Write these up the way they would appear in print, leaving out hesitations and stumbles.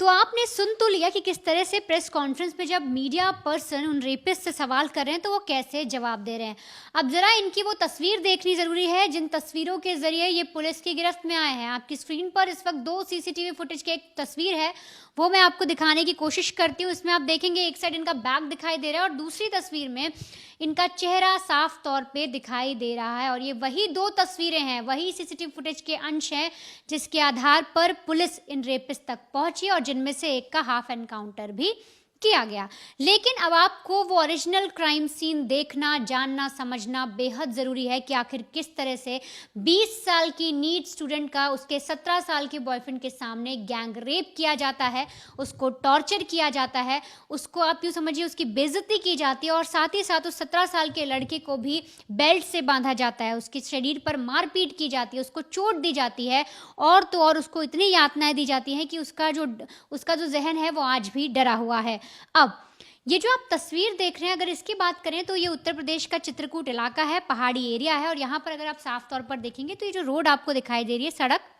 तो आपने सुन तो लिया कि किस तरह से प्रेस कॉन्फ्रेंस में जब मीडिया पर्सन उन रेपिस्ट से सवाल कर रहे हैं तो वो कैसे जवाब दे रहे हैं। अब ज़रा इनकी वो तस्वीर देखनी ज़रूरी है जिन तस्वीरों के ज़रिए ये पुलिस की गिरफ्त में आए हैं। आपकी स्क्रीन पर इस वक्त 2 सीसीटीवी फुटेज की एक तस्वीर है, वो मैं आपको दिखाने की कोशिश करती हूँ। इसमें आप देखेंगे एक साइड इनका बैग दिखाई दे रहा है और दूसरी तस्वीर में इनका चेहरा साफ तौर पे दिखाई दे रहा है। और ये वही 2 तस्वीरें हैं, वही सीसीटीवी फुटेज के अंश हैं जिसके आधार पर पुलिस इन रेपिस्ट तक पहुंची और जिनमें से एक का हाफ एनकाउंटर भी किया गया। लेकिन अब आपको वो ओरिजिनल क्राइम सीन देखना, जानना, समझना बेहद ज़रूरी है कि आखिर किस तरह से 20 साल की नीट स्टूडेंट का उसके 17 साल के बॉयफ्रेंड के सामने गैंग रेप किया जाता है, उसको टॉर्चर किया जाता है, उसको आप यूँ समझिए उसकी बेइज्जती की जाती है और साथ ही साथ उस 17 साल के लड़के को भी बेल्ट से बांधा जाता है, उसके शरीर पर मारपीट की जाती है, उसको चोट दी जाती है और तो और उसको इतनी यातनाएं दी जाती हैं कि उसका जो जहन है वो आज भी डरा हुआ है। अब ये जो आप तस्वीर देख रहे हैं, अगर इसकी बात करें तो ये उत्तर प्रदेश का चित्रकूट इलाका है, पहाड़ी एरिया है और यहाँ पर अगर आप साफ तौर पर देखेंगे तो ये जो रोड आपको दिखाई दे रही है, सड़क,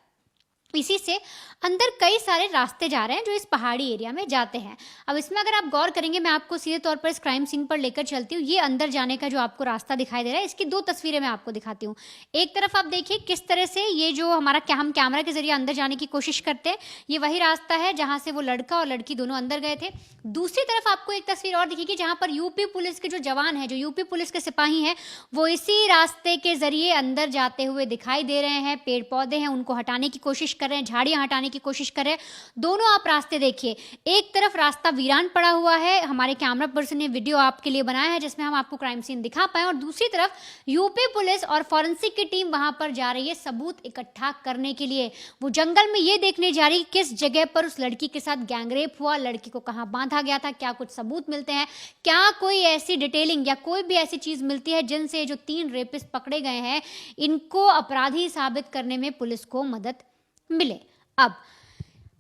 इसी से अंदर कई सारे रास्ते जा रहे हैं जो इस पहाड़ी एरिया में जाते हैं। अब इसमें अगर आप गौर करेंगे, मैं आपको सीधे तौर पर इस क्राइम सीन पर लेकर चलती हूँ। ये अंदर जाने का जो आपको रास्ता दिखाई दे रहा है, इसकी 2 तस्वीरें मैं आपको दिखाती हूँ। एक तरफ आप देखिए किस तरह से ये जो हम कैमरा के जरिए अंदर जाने की कोशिश करते हैं, ये वही रास्ता है जहाँ से वो लड़का और लड़की दोनों अंदर गए थे। दूसरी तरफ आपको एक तस्वीर और दिखेगी जहाँ पर यूपी पुलिस के जो जवान हैं, जो यूपी पुलिस के सिपाही हैं, वो इसी रास्ते के जरिए अंदर जाते हुए दिखाई दे रहे हैं। पेड़ पौधे हैं उनको हटाने की कोशिश कर रहे हैं, झाड़ियां हटाने की कोशिश कर रहे हैं। दोनों आप रास्ते देखिए, एक तरफ रास्ता वीरान पड़ा हुआ है, हमारे कैमरा पर्सन ने वीडियो आपके लिए बनाया है जिसमें हम आपको क्राइम सीन दिखा पाए, और दूसरी तरफ यूपी पुलिस और फॉरेंसिक की टीम वहां पर जा रही है सबूत इकट्ठा करने के लिए। वो जंगल में ये देखने जा रही है किस जगह पर उस लड़की के साथ गैंगरेप हुआ, लड़की को कहां बांधा गया था, क्या कुछ सबूत मिलते हैं, क्या कोई ऐसी डिटेलिंग या कोई भी ऐसी चीज मिलती है जिनसे जो 3 रेपिस्ट पकड़े गए हैं इनको अपराधी साबित करने में पुलिस को मदद मिले। अब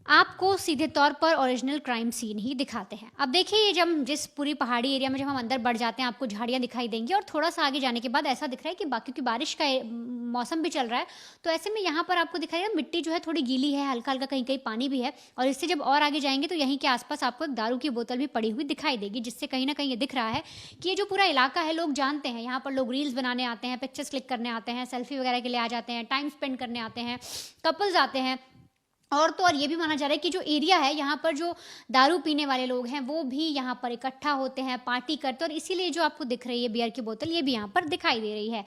आपको सीधे तौर पर ओरिजिनल क्राइम सीन ही दिखाते हैं। अब देखिए ये जब जिस पूरी पहाड़ी एरिया में जब हम अंदर बढ़ जाते हैं आपको झाड़ियाँ दिखाई देंगी और थोड़ा सा आगे जाने के बाद ऐसा दिख रहा है कि बाकी की बारिश का मौसम भी चल रहा है, तो ऐसे में यहाँ पर आपको दिखाई देगा मिट्टी जो है थोड़ी गीली है, हल्का हल्का कहीं कहीं पानी भी है। और इससे जब और आगे जाएंगे तो यहीं के आसपास आपको एक दारू की बोतल भी पड़ी हुई दिखाई देगी, जिससे कहीं ना कहीं ये दिख रहा है कि ये जो पूरा इलाका है लोग जानते हैं, यहाँ पर लोग रील्स बनाने आते हैं, पिक्चर्स क्लिक करने आते हैं, सेल्फी वगैरह के लिए आ जाते हैं, टाइम स्पेंड करने आते हैं, कपल्स आते हैं। और तो और ये भी माना जा रहा है कि जो एरिया है यहाँ पर जो दारू पीने वाले लोग हैं वो भी यहाँ पर इकट्ठा होते हैं, पार्टी करते हैं, और इसीलिए जो आपको दिख रही है बियर की बोतल ये भी यहाँ पर दिखाई दे रही है।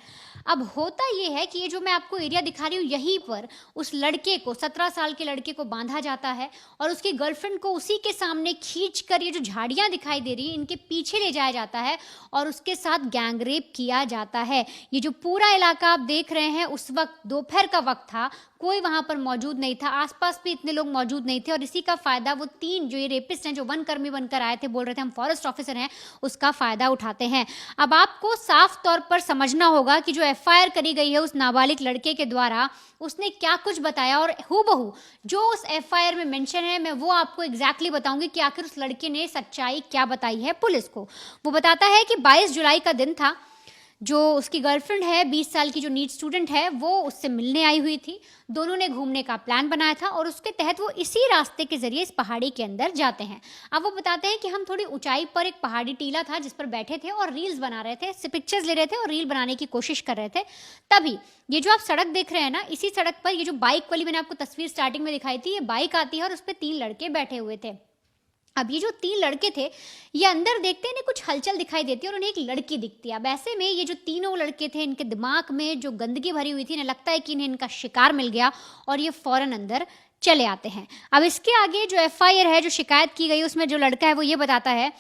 अब होता ये है कि ये जो मैं आपको एरिया दिखा रही हूँ यहीं पर उस लड़के को, 17 साल के लड़के को बांधा जाता है और उसकी गर्लफ्रेंड को उसी के सामने खींच कर ये जो झाड़ियाँ दिखाई दे रही है इनके पीछे ले जाया जाता है और उसके साथ गैंगरेप किया जाता है। ये जो पूरा इलाका आप देख रहे हैं उस वक्त दोपहर का वक्त था, कोई वहां पर मौजूद नहीं था, आसपास भी इतने लोग मौजूद नहीं थे और इसी का फायदा वो 3 जो ये रेपिस्ट हैं जो वनकर्मी बनकर आए थे, बोल रहे थे हम फॉरेस्ट ऑफिसर हैं, उसका फायदा उठाते हैं। अब आपको साफ तौर पर समझना होगा कि जो एफआईआर करी गई है उस नाबालिग लड़के के द्वारा उसने क्या कुछ बताया और हूबहू जो उस एफआईआर में मेंशन है मैं वो आपको एग्जैक्टली बताऊंगी कि आखिर उस लड़के ने सच्चाई क्या बताई है पुलिस को। वो बताता है कि 22 जुलाई का दिन था, जो उसकी गर्लफ्रेंड है 20 साल की जो नीट स्टूडेंट है वो उससे मिलने आई हुई थी, दोनों ने घूमने का प्लान बनाया था और उसके तहत वो इसी रास्ते के जरिए इस पहाड़ी के अंदर जाते हैं। अब वो बताते हैं कि हम थोड़ी ऊंचाई पर एक पहाड़ी टीला था जिस पर बैठे थे और रील्स बना रहे थे, पिक्चर्स ले रहे थे और रील बनाने की कोशिश कर रहे थे। तभी ये जो आप सड़क देख रहे हैं ना, इसी सड़क पर ये जो बाइक वाली मैंने आपको तस्वीर स्टार्टिंग में दिखाई थी, ये बाइक आती है और उस पर 3 लड़के बैठे हुए थे। अब ये जो 3 लड़के थे ये अंदर देखते हैं इन्हें कुछ हलचल दिखाई देती है और उन्हें एक लड़की दिखती है। अब ऐसे में ये जो तीनों लड़के थे इनके दिमाग में जो गंदगी भरी हुई थी, इन्हें लगता है कि इन्हें इनका शिकार मिल गया और ये फौरन अंदर चले आते हैं। अब इसके आगे जो एफआईआर है, जो शिकायत की गई उसमें जो लड़का है वो ये बताता है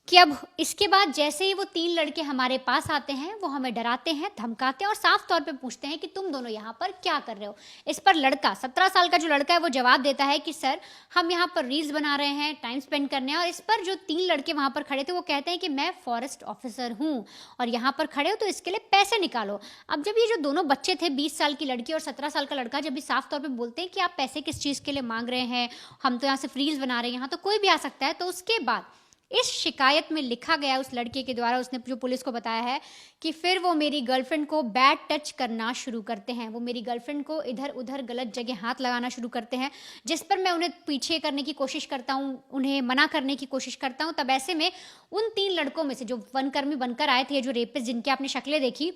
कि अब इसके बाद जैसे ही वो 3 लड़के हमारे पास आते हैं वो हमें डराते हैं, धमकाते हैं और साफ तौर पे पूछते हैं कि तुम दोनों यहाँ पर क्या कर रहे हो। इस पर लड़का, 17 साल का जो लड़का है वो जवाब देता है कि सर हम यहाँ पर रील्स बना रहे हैं, टाइम स्पेंड करने हैं। और इस पर जो 3 लड़के वहाँ पर खड़े थे वो कहते हैं कि मैं फॉरेस्ट ऑफिसर हूँ और यहाँ पर खड़े हो तो इसके लिए पैसे निकालो। अब जब ये जो दोनों बच्चे थे, 20 साल की लड़की और 17 साल का लड़का, जब भी साफ तौर पर बोलते हैं कि आप पैसे किस चीज़ के लिए मांग रहे हैं, हम तो यहाँ सिर्फ रील्स बना रहे हैं, यहाँ तो कोई भी आ सकता है, तो उसके बाद इस शिकायत में लिखा गया उस लड़के के द्वारा, उसने जो पुलिस को बताया है कि फिर वो मेरी गर्लफ्रेंड को बैड टच करना शुरू करते हैं, वो मेरी गर्लफ्रेंड को इधर उधर गलत जगह हाथ लगाना शुरू करते हैं, जिस पर मैं उन्हें पीछे करने की कोशिश करता हूँ, उन्हें मना करने की कोशिश करता हूँ। तब ऐसे में उन 3 लड़कों में से जो वनकर्मी बनकर आए थे, जो रेपिस्ट जिनकी आपने शक्लें देखी,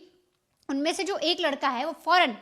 उनमें से जो एक लड़का है वो फौरन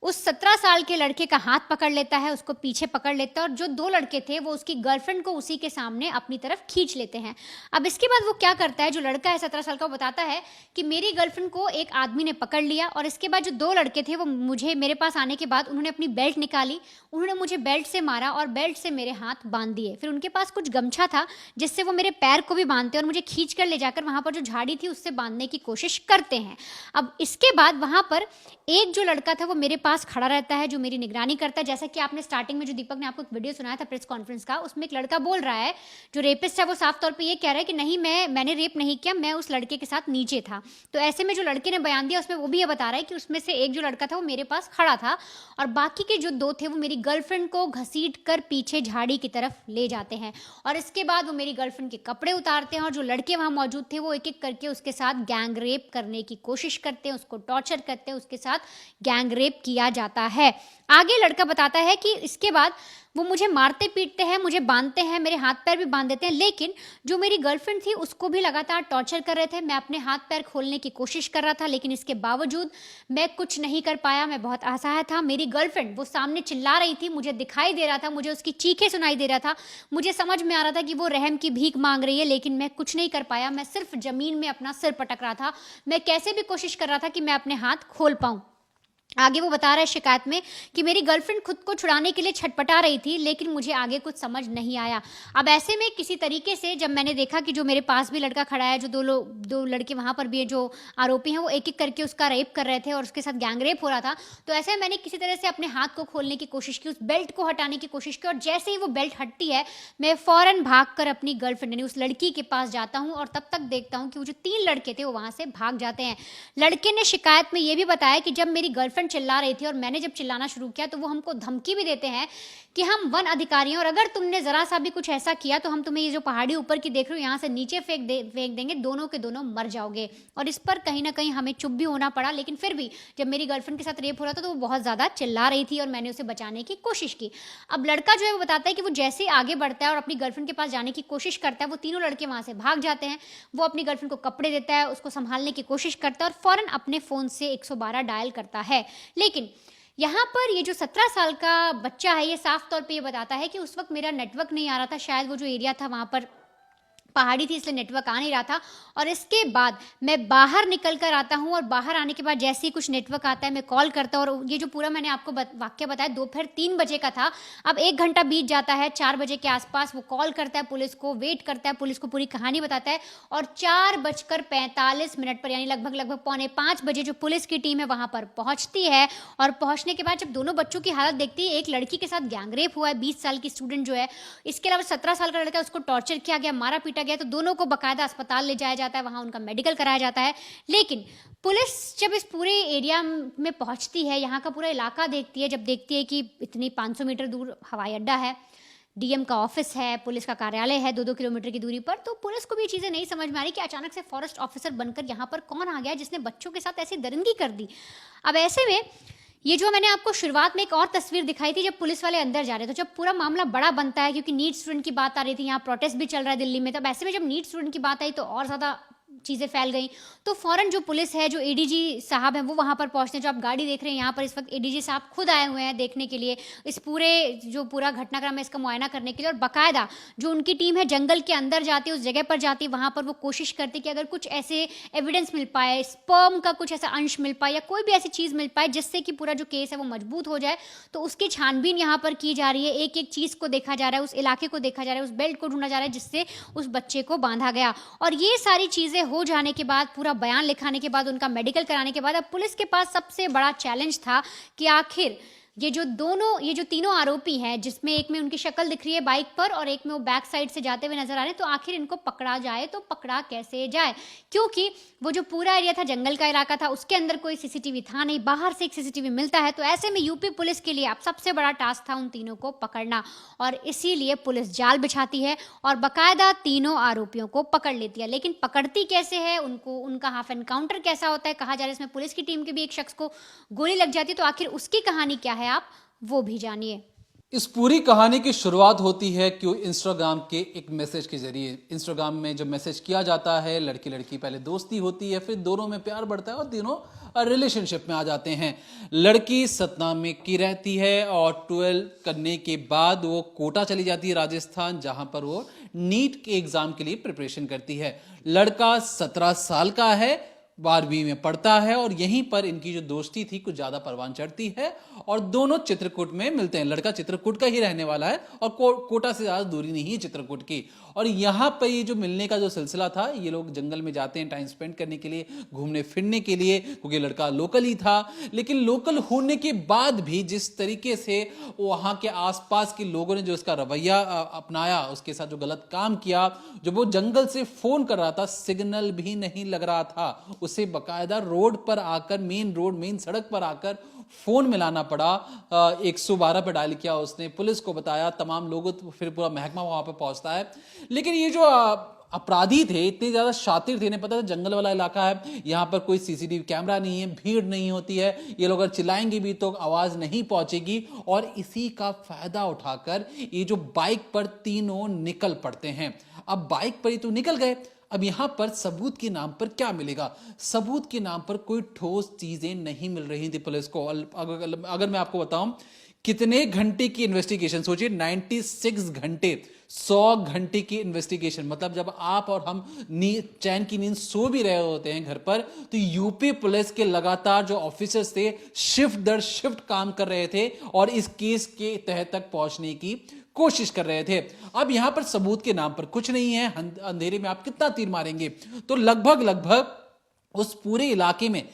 उस 17 साल के लड़के का हाथ पकड़ लेता है, उसको पीछे पकड़ लेता है, और जो 2 लड़के थे वो उसकी गर्लफ्रेंड को उसी के सामने अपनी तरफ खींच लेते हैं। अब इसके बाद वो क्या करता है, जो लड़का है 17 साल का, वो बताता है कि मेरी गर्लफ्रेंड को एक आदमी ने पकड़ लिया, और इसके बाद जो 2 लड़के थे वो मेरे पास आने के बाद उन्होंने अपनी बेल्ट निकाली, उन्होंने मुझे बेल्ट से मारा और बेल्ट से मेरे हाथ बांध दिए। फिर उनके पास कुछ गमछा था जिससे वो मेरे पैर को भी बांधते और मुझे खींच कर ले जाकर वहां पर जो झाड़ी थी उससे बांधने की कोशिश करते हैं। अब इसके बाद वहां पर एक जो लड़का था वो मेरे पास खड़ा रहता है, जो मेरी निगरानी करता है। जैसा कि आपने स्टार्टिंग में जो दीपक ने आपको एक वीडियो सुनाया था प्रेस कॉन्फ्रेंस का, उसमें एक लड़का बोल रहा है, जो रेपिस्ट है वो साफ तौर पे ये कह रहा है कि नहीं, मैंने रेप नहीं किया, मैं उस लड़के के साथ नीचे था। तो ऐसे में जो लड़के ने बयान दिया उसमें वो भी ये बता रहा है कि उसमें से एक जो लड़का था वो मेरे पास खड़ा था, और बाकी के जो 2 थे वो मेरी गर्लफ्रेंड को घसीट कर पीछे झाड़ी की तरफ ले जाते हैं, और इसके बाद वो मेरी गर्लफ्रेंड के कपड़े उतारते हैं, और जो लड़के वहां मौजूद थे वो एक एक करके उसके साथ गैंग रेप करने की कोशिश करते हैं, उसको टॉर्चर करते हैं, उसके साथ गैंग रेप किया जाता है। आगे लड़का बताता है कि इसके बाद वो मुझे मारते पीटते हैं, मुझे बांधते हैं, मेरे हाथ पैर भी बांध देते हैं, लेकिन जो मेरी गर्लफ्रेंड थी उसको भी लगातार टॉर्चर कर रहे थे। मैं अपने हाथ पैर खोलने की कोशिश कर रहा था, लेकिन इसके बावजूद मैं कुछ नहीं कर पाया, मैं बहुत असहाय था। मेरी गर्लफ्रेंड वो सामने चिल्ला रही थी, मुझे दिखाई दे रहा था, मुझे उसकी चीखें सुनाई दे रहा था, मुझे समझ में आ रहा था कि वो रहम की भीख मांग रही है, लेकिन मैं कुछ नहीं कर पाया। मैं सिर्फ जमीन में अपना सिर पटक रहा था, मैं कैसे भी कोशिश कर रहा था कि मैं अपने हाथ खोल पाऊं। आगे वो बता रहा है शिकायत में कि मेरी गर्लफ्रेंड खुद को छुड़ाने के लिए छटपटा रही थी, लेकिन मुझे आगे कुछ समझ नहीं आया। अब ऐसे में किसी तरीके से जब मैंने देखा कि जो मेरे पास भी लड़का खड़ा है, जो 2 लड़के वहां पर भी है जो आरोपी हैं, वो एक एक करके उसका रेप कर रहे थे और उसके साथ गैंग रेप हो रहा था, तो ऐसे में मैंने किसी तरह से अपने हाथ को खोलने की कोशिश की, उस बेल्ट को हटाने की कोशिश की, और जैसे ही वो बेल्ट हटती है मैं फौरन भागकर अपनी गर्लफ्रेंड यानी उस लड़की के पास जाता हूँ, और तब तक देखता हूँ कि वो जो 3 लड़के थे वो वहां से भाग जाते हैं। लड़के ने शिकायत में ये भी बताया कि जब मेरी गर्लफ्रेंड चिल्ला रही थी और मैंने जब चिल्लाना शुरू किया तो वो हमको धमकी भी देते हैं कि हम वन अधिकारी हैं, और अगर तुमने जरा सा भी कुछ ऐसा किया तो हम तुम्हें ये जो पहाड़ी ऊपर की देख रहे हो यहाँ से नीचे फेंक देंगे, दोनों के दोनों मर जाओगे। और इस पर कहीं ना कहीं हमें चुप भी होना पड़ा, लेकिन फिर भी जब मेरी गर्लफ्रेंड के साथ रेप हो रहा था तो वो बहुत ज़्यादा चिल्ला रही थी और मैंने उसे बचाने की कोशिश की। अब लड़का जो है वो बताता है कि वो जैसे आगे बढ़ता है और अपनी गर्लफ्रेंड के पास जाने की कोशिश करता है, वो तीनों लड़के वहाँ से भाग जाते हैं। वो अपनी गर्लफ्रेंड को कपड़े देता है, उसको संभालने की कोशिश करता है और फ़ौरन अपने फ़ोन से 112 डायल करता है। लेकिन यहाँ पर ये जो 17 साल का बच्चा है, ये साफ तौर पे ये बताता है कि उस वक्त मेरा नेटवर्क नहीं आ रहा था, शायद वो जो एरिया था वहाँ पर पहाड़ी थी इसलिए नेटवर्क आ नहीं रहा था। और इसके बाद मैं बाहर निकल कर आता हूँ, और बाहर आने के बाद जैसे ही कुछ नेटवर्क आता है मैं कॉल करता हूँ, और ये जो पूरा मैंने आपको वाक्य बताया दोपहर 3 बजे का था। अब 1 घंटा बीत जाता है, 4 बजे के आसपास वो कॉल करता है पुलिस को, वेट करता है, पुलिस को पूरी कहानी बताता है, और 4:45 पर यानी लगभग 4:45 बजे जो पुलिस की टीम है वहाँ पर पहुँचती है। और पहुँचने के बाद जब दोनों बच्चों की हालत देखती है, एक लड़की के साथ गैंग रेप हुआ है, 20 साल की स्टूडेंट जो है, इसके अलावा 17 साल का लड़का, उसको टॉर्चर किया गया, मारा पीटा गया, तो दोनों को बकायदा अस्पताल ले जाया जाता है, वहां उनका मेडिकल कराया जाता है। लेकिन पुलिस जब इस पूरे एरिया में पहुंचती है, यहाँ का पूरा इलाका देखती है, जब देखती है कि इतनी 500 मीटर दूर हवाई अड्डा है, डीएम का ऑफिस है, पुलिस का कार्यालय है 2-2 किलोमीटर की दूरी पर, तो पुलिस को भी ये चीज़ें नहीं समझ में आ रही कि अचानक से फॉरेस्ट ऑफिसर बनकर यहाँ पर कौन आ गया जिसने बच्चों के साथ ऐसी दरिंदगी कर दी। अब ऐसे में ये जो मैंने आपको शुरुआत में एक और तस्वीर दिखाई थी जब पुलिस वाले अंदर जा रहे थे, तो जब पूरा मामला बड़ा बनता है क्योंकि नीट स्टूडेंट की बात आ रही थी, यहाँ प्रोटेस्ट भी चल रहा है दिल्ली में, तब ऐसे में जब नीट स्टूडेंट की बात आई तो और ज़्यादा चीज़ें फैल गई। तो फौरन जो पुलिस है, जो एडीजी साहब हैं, वो वहाँ पर पहुँचते हैं। जो आप गाड़ी देख रहे हैं यहाँ पर इस वक्त एडीजी साहब खुद आए हुए हैं देखने के लिए, इस पूरा घटनाक्रम है इसका मुआयना करने के लिए, और बाकायदा जो उनकी टीम है जंगल के अंदर जाती है, उस जगह पर जाती है, वहाँ पर वो कोशिश करती है कि अगर कुछ ऐसे एविडेंस मिल पाए, स्पर्म का कुछ ऐसा अंश मिल पाए या कोई भी ऐसी चीज़ मिल पाए जिससे कि पूरा जो केस है वो मजबूत हो जाए, तो उसकी छानबीन यहाँ पर की जा रही है। एक एक चीज़ को देखा जा रहा है, उस इलाके को देखा जा रहा है, उस बेल्ट को ढूंढा जा रहा है जिससे उस बच्चे को बांधा गया। और ये सारी चीज़ें हो जाने के बाद, पूरा बयान लिखाने के बाद, उनका मेडिकल कराने के बाद, अब पुलिस के पास सबसे बड़ा चैलेंज था कि आखिर ये जो तीनों आरोपी हैं, जिसमें एक में उनकी शक्ल दिख रही है बाइक पर और एक में वो बैक साइड से जाते हुए नजर आ रहे हैं, तो आखिर इनको पकड़ा जाए तो पकड़ा कैसे जाए? क्योंकि वो जो पूरा एरिया था, जंगल का इलाका था, उसके अंदर कोई सीसीटीवी था नहीं, बाहर से एक सीसीटीवी मिलता है। तो ऐसे में यूपी पुलिस के लिए अब सबसे बड़ा टास्क था उन तीनों को पकड़ना, और इसीलिए पुलिस जाल बिछाती है और बाकायदा तीनों आरोपियों को पकड़ लेती है। लेकिन पकड़ती कैसे है, उनका हाफ एनकाउंटर कैसा होता है, कहा जा रहा है इसमें पुलिस की टीम के भी एक शख्स को गोली लग जाती है, तो आखिर उसकी कहानी क्या है, आप वो भी जानिए। इस पूरी कहानी की शुरुआत होती है क्यों इंस्टाग्राम के एक मैसेज के जरिए। इंस्टाग्राम में जब मैसेज किया जाता है, लड़की लड़की पहले दोस्ती होती है, फिर दोनों में प्यार बढ़ता है और तीनों रिलेशनशिप में आ जाते हैं। लड़की सतना में की रहती है और 12 करने के बाद वो कोटा चली जाती है राजस्थान, जहां पर वो नीट के एग्जाम के लिए प्रिपरेशन करती है। लड़का 17 साल का है, 12वीं में पढ़ता है और यहीं पर इनकी जो दोस्ती थी कुछ ज्यादा परवान चढ़ती है और दोनों चित्रकूट में मिलते हैं। लड़का चित्रकूट का ही रहने वाला है और कोटा से ज्यादा दूरी नहीं है चित्रकूट की। और यहां पर ये जो मिलने का जो सिलसिला था, ये लोग जंगल में जाते हैं टाइम स्पेंड करने के लिए, घूमने फिरने के लिए, क्योंकि लड़का लोकल ही था। लेकिन लोकल होने के बाद भी जिस तरीके से वहां के आसपास के लोगों ने जो इसका रवैया अपनाया, उसके साथ जो गलत काम किया, जब वो जंगल से फोन कर रहा था, सिग्नल भी नहीं लग रहा था, उसे बकायदा रोड पर आकर, मेन सड़क पर आकर फोन मिलाना पड़ा। 112 पे डायल किया उसने, पुलिस को बताया, तमाम लोगों, फिर पूरा महकमा वहां पे पहुंचता है। लेकिन ये जो अपराधी थे इतने ज्यादा शातिर थे, इन्हें पता था जंगल वाला इलाका है, यहां पर कोई सीसीटीवी कैमरा नहीं है, भीड़ नहीं होती है, ये लोग अगर चिल्लाएंगे भी तो आवाज नहीं पहुंचेगी। और इसी का फायदा उठाकर ये जो बाइक पर तीनों निकल पड़ते हैं। अब बाइक पर ही तो निकल गए, अब यहां पर सबूत के नाम पर क्या मिलेगा? सबूत के नाम पर कोई ठोस चीजें नहीं मिल रही थी पुलिस को। अगर मैं आपको बताऊं कितने घंटे की इन्वेस्टिगेशन, सोचिए 96 घंटे, 100 घंटे की इन्वेस्टिगेशन। मतलब जब आप और हम चैन की नींद सो भी रहे होते हैं घर पर, तो यूपी पुलिस के लगातार जो ऑफिसर्स थे शिफ्ट दर शिफ्ट काम कर रहे थे और इस केस के तह तक पहुंचने की कोशिश कर रहे थे। अब यहां पर सबूत के नाम पर कुछ नहीं है, अंधेरे में आप कितना तीर मारेंगे? तो लगभग उस पूरे इलाके में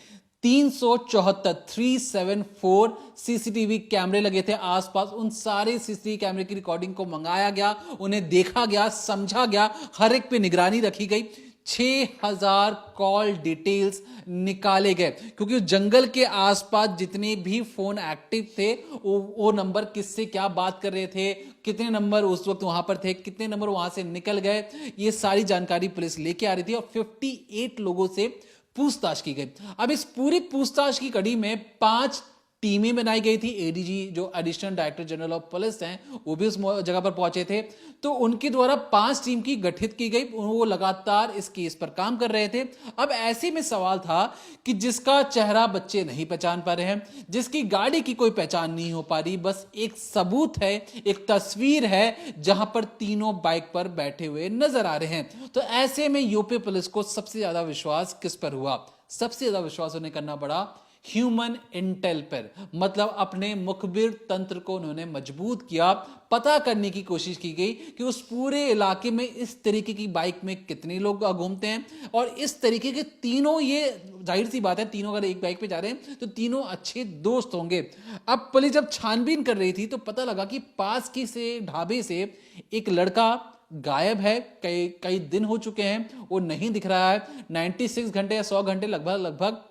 374 सीसीटीवी कैमरे लगे थे आसपास। उन सारे सीसीटीवी कैमरे की रिकॉर्डिंग को मंगाया गया, उन्हें देखा गया, समझा गया, हर एक पे निगरानी रखी गई। 6000 कॉल डिटेल्स निकाले गए, क्योंकि जंगल के आसपास जितने भी फोन एक्टिव थे, वो नंबर किससे क्या बात कर रहे थे, कितने नंबर उस वक्त वहां पर थे, कितने नंबर वहां से निकल गए, ये सारी जानकारी पुलिस लेके आ रही थी और 58 लोगों से पूछताछ की गई। अब इस पूरी पूछताछ की कड़ी में 5 टीमें बनाई गई थी। एडीजी जो additional director general of police हैं, वो भी उस जगह पर पहुंचे थे, तो उनके द्वारा 5 टीम की गठित की गई। वो लगातार इस केस पर काम कर रहे थे। अब ऐसे में सवाल था कि जिसका चेहरा बच्चे नहीं पहचान पा रहे हैं, जिसकी गाड़ी की कोई पहचान नहीं हो पा रही, बस एक सबूत है, एक तस्वीर है जहां पर तीनों बाइक पर बैठे हुए नजर आ रहे हैं। तो ऐसे में यूपी पुलिस को सबसे ज्यादा विश्वास किस पर हुआ? सबसे ज्यादा विश्वास उन्हें करना पड़ा ह्यूमन इंटेल पर। मतलब अपने मुखबिर तंत्र को उन्होंने मजबूत किया। पता करने की कोशिश की गई कि उस पूरे इलाके में इस तरीके की बाइक में कितने लोग घूमते हैं, और इस तरीके के तीनों, ये जाहिर सी बात है, तीनों अगर एक बाइक पे जा रहे हैं तो तीनों अच्छे दोस्त होंगे। अब पुलिस जब छानबीन कर रही थी तो पता लगा कि पास की से ढाबे से एक लड़का गायब है, कई दिन हो चुके हैं, वो नहीं दिख रहा है। 96 घंटे या 100 घंटे लगभग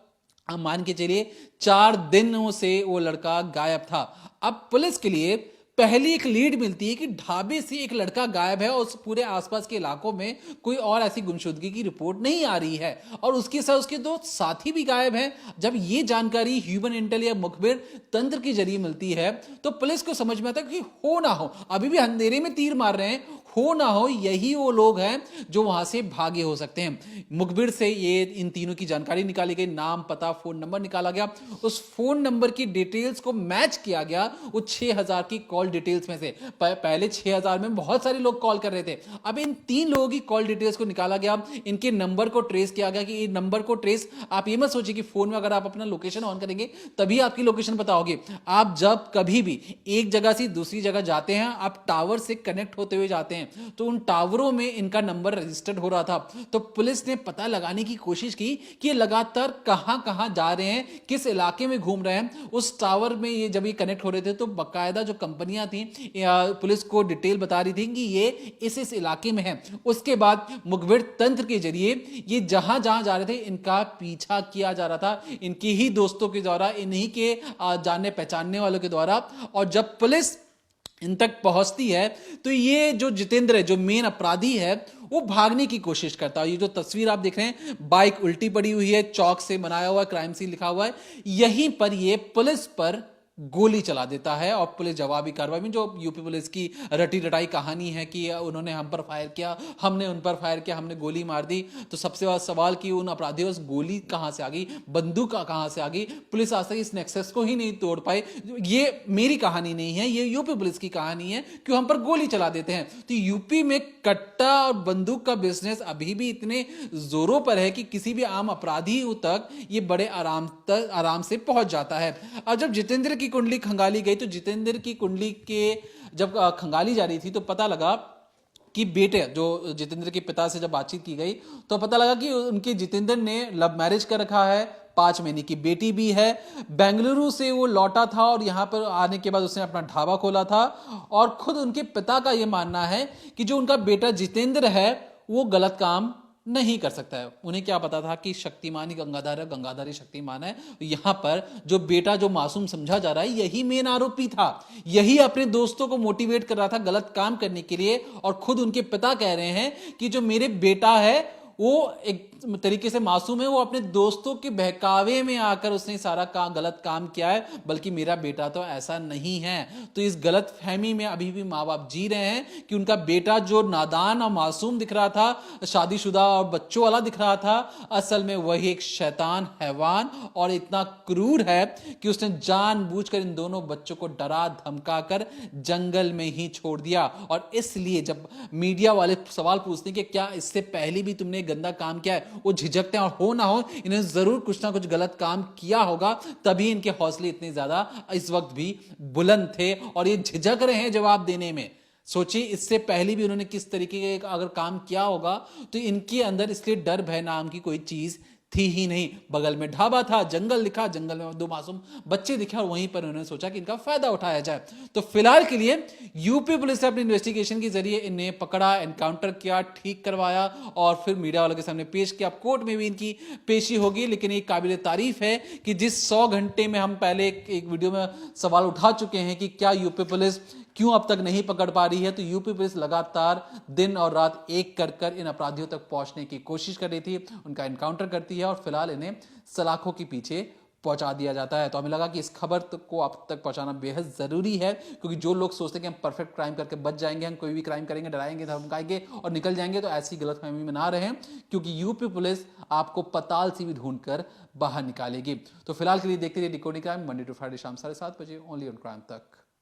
आप मान के चलिए 4 दिनों से वो लड़का गायब था। अब पुलिस के लिए पहली एक लीड मिलती है कि ढाबे से एक लड़का गायब है और उस पूरे आसपास के इलाकों में कोई और ऐसी गुमशुदगी की रिपोर्ट नहीं आ रही है, और उसके साथ उसके 2 साथी भी गायब हैं। जब ये जानकारी ह्यूमन इंटेल या मुखबिर तंत्र के जरिए मिलती है तो पुलिस को समझ में आता है कि हो ना हो, अभी भी अंधेरे में तीर मार रहे हैं, हो ना हो यही वो लोग हैं जो वहां से भागे हो सकते हैं। मुखबिर से ये इन तीनों की जानकारी निकाली गई, नाम, पता, फोन नंबर निकाला गया। उस फोन नंबर की डिटेल्स को मैच किया गया वो 6000 की कॉल डिटेल्स में से। पहले 6000 में बहुत सारे लोग कॉल कर रहे थे, अब इन 3 लोगों की कॉल डिटेल्स को निकाला गया, इनके नंबर को ट्रेस किया गया। कि नंबर को ट्रेस, आप ये मत सोचिए कि फोन में अगर आप अपना लोकेशन ऑन करेंगे तभी आपकी लोकेशन पता होगी। आप जब कभी भी एक जगह से दूसरी जगह जाते हैं, आप टावर से कनेक्ट होते हुए जाते हैं, हैं तो उन टावरों में इनका नंबर रजिस्टर्ड हो रहा था। तो पुलिस ने पता लगाने की कोशिश की कि ये लगातार कहां कहां जा रहे हैं, किस इलाके में घूम रहे हैं। उस टावर में ये जब ये कनेक्ट हो रहे थे तो बाकायदा जो कंपनियां थी पुलिस को डिटेल बता रही थी कि ये इस इलाके में है। उसके बाद मुखबिर तंत्र के जरिए ये जहां जहां जा रहे थे इनका पीछा किया जा रहा था, इनके ही दोस्तों के द्वारा, इन्हीं के जानने पहचानने वालों के द्वारा। और जब पुलिस इन तक पहुंचती है तो ये जो जितेंद्र है, जो मेन अपराधी है, वो भागने की कोशिश करता है। ये जो तस्वीर आप देख रहे हैं, बाइक उल्टी पड़ी हुई है, चौक से बनाया हुआ क्राइम सीन लिखा हुआ है, यहीं पर ये पुलिस पर गोली चला देता है। और पुलिस जवाबी कार्रवाई में, जो यूपी पुलिस की रटी रटाई कहानी है कि उन्होंने हम पर फायर किया, हमने उन पर फायर किया, हमने गोली मार दी, तो सबसे बड़ा सवाल कि उन अपराधियों से गोली कहां से आ गई, बंदूक कहां से आ गई। पुलिस आज तक इस नेक्सस को ही नहीं तोड़ पाई। ये मेरी कहानी नहीं है, ये यूपी पुलिस की कहानी है, क्यों हम पर गोली चला देते हैं। तो यूपी में कट्टा और बंदूक का बिजनेस अभी भी इतने जोरों पर है कि किसी भी आम अपराधी तक ये बड़े आराम से पहुंच जाता है। अब जब जितेंद्र की कुंडली खंगाली गई तो जितेंद्र की कुंडली के जब खंगाली जा रही थी तो पता लगा कि बेटे, जो जितेंद्र के पिता से जब बातचीत की गई तो पता लगा कि उनके जितेंद्र ने लव मैरिज कर रखा है, 5 महीने की बेटी भी है, बेंगलुरु से वो लौटा था और यहां पर आने के बाद उसने अपना ढाबा खोला था। और खुद उनके पिता का यह मानना है कि जो उनका बेटा जितेंद्र है वो गलत काम नहीं कर सकता है। उन्हें क्या पता था कि शक्तिमान ही गंगाधर है, गंगाधर ही शक्तिमान है। यहां पर जो बेटा जो मासूम समझा जा रहा है यही मेन आरोपी था, यही अपने दोस्तों को मोटिवेट कर रहा था गलत काम करने के लिए। और खुद उनके पिता कह रहे हैं कि जो मेरे बेटा है वो एक तरीके से मासूम है, वो अपने दोस्तों के बहकावे में आकर उसने सारा गलत काम किया है, बल्कि मेरा बेटा तो ऐसा नहीं है। तो इस गलत फहमी में अभी भी माँ बाप जी रहे हैं कि उनका बेटा जो नादान और मासूम दिख रहा था, शादीशुदा और बच्चों वाला दिख रहा था, असल में वही एक शैतान हैवान और इतना क्रूर है कि उसने जानबूझकर इन दोनों बच्चों को डरा धमका कर जंगल में ही छोड़ दिया। और इसलिए जब मीडिया वाले सवाल पूछते हैं कि क्या इससे पहले भी तुमने गंदा काम किया है, वो झिझकते हैं। और हो ना हो इन्हें जरूर कुछ ना कुछ गलत काम किया होगा, तभी इनके हौसले इतने ज्यादा इस वक्त भी बुलंद थे और ये झिझक रहे हैं जवाब देने में। सोचिए इससे पहले भी उन्होंने किस तरीके का अगर काम किया होगा, तो इनके अंदर इसलिए डर भय नाम की कोई चीज थी ही नहीं। बगल में ढाबा था, जंगल दिखा, जंगल में 2 मासूम बच्चे दिखे और वहीं पर उन्होंने सोचा कि इनका फायदा उठाया जाए। तो फिलहाल के लिए यूपी पुलिस ने अपनी इन्वेस्टिगेशन के जरिए इन्हें पकड़ा, एनकाउंटर किया, ठीक करवाया और फिर मीडिया वालों के सामने पेश किया। कोर्ट में भी इनकी पेशी होगी। लेकिन ये काबिल तारीफ है कि जिस 100 घंटे में हम पहले एक वीडियो में सवाल उठा चुके हैं कि क्या यूपी पुलिस क्यों अब तक नहीं पकड़ पा रही है, तो यूपी पुलिस लगातार दिन और रात एक कर कर इन अपराधियों तक पहुंचने की कोशिश कर रही थी, उनका एनकाउंटर करती है और फिलहाल इन्हें सलाखों के पीछे पहुंचा दिया जाता है। तो हमें लगा कि इस खबर को आप तक पहुंचाना बेहद जरूरी है, क्योंकि जो लोग सोचते हैं कि हम परफेक्ट क्राइम करके बच जाएंगे, हम कोई भी क्राइम करेंगे, डराएंगे, धमकाएंगे और निकल जाएंगे, तो ऐसी गलतफहमी में ना रहें, क्योंकि यूपी पुलिस आपको पताल से भी ढूंढकर बाहर निकालेगी। तो फिलहाल के लिए देखते रहिए decoding crime, Monday to Friday शाम 7:30 बजे ओनली ऑन क्राइम तक।